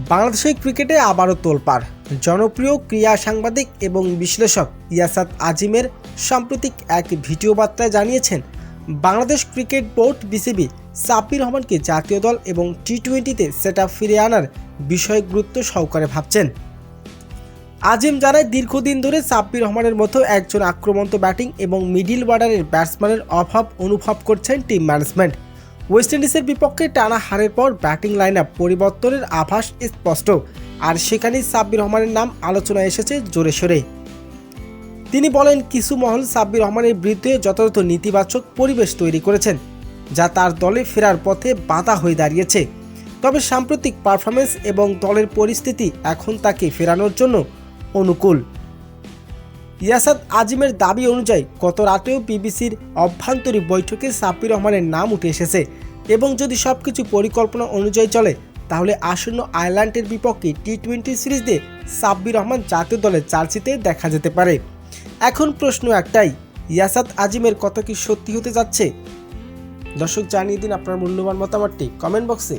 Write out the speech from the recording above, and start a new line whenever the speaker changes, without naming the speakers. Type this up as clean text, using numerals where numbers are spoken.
বাংলাদেশের ক্রিকেটে আবারও তোলপাড়। জনপ্রিয় ক্রীড়া সাংবাদিক এবং বিশ্লেষক ইয়াসাত আজিমের সাম্প্রতিক এক ভিডিও বার্তায় জানিয়েছেন, Bangladesh cricket board BCB Sabbir রহমানকে জাতীয় দল এবং টি-20তে সেটআপ ফিরিয়ে আনার বিষয়ে গুরুত্ব সহকারে ভাবছেন। আজিম জানায়, দীর্ঘদিন ধরে সাব্বির রহমানের মতো একজন আক্রমন্ত ব্যাটিং এবং মিডল অর্ডারের ব্যাটসম্যানের অভাব অনুভব করছেন টিম ম্যানেজমেন্ট। ওয়েস্ট ইন্ডিজের বিপক্ষে টানা হারের পর ব্যাটিং লাইন আপ পরিবর্তনের আভাস স্পষ্ট, আর সেখানেই সাব্বির রহমানের নাম আলোচনায় এসেছে জোরে সোরে। তিনি বলেন, কিছু মহল সাব্বির রহমানের বিরুদ্ধে যথাযথ নেতিবাচক পরিবেশ তৈরি করেছেন, যা তার দলে ফেরার পথে বাধা হয়ে দাঁড়িয়েছে। তবে সাম্প্রতিক পারফরমেন্স এবং দলের পরিস্থিতি এখন তাকে ফেরানোর জন্য অনুকূল। ইয়াসাত আজিমের দাবি অনুযায়ী গত রাতেও বিবিসির অভ্যন্তরীণ বৈঠকে সাব্বির রহমানের নাম উঠে এসেছে এবং যদি সবকিছু পরিকল্পনা অনুযায়ী চলে তাহলে আসন্ন আয়ারল্যান্ডের বিপক্ষে টি-20 সিরিজে সাব্বির রহমান জাতীয় দলের জার্সিতে দেখা যেতে পারে। এখন প্রশ্ন একটাই, ইয়াসাত আজিমের কথা কি সত্যি হতে যাচ্ছে? দর্শক, জানিয়ে দিন আপনার মূল্যবান মতামতটি কমেন্ট বক্সে।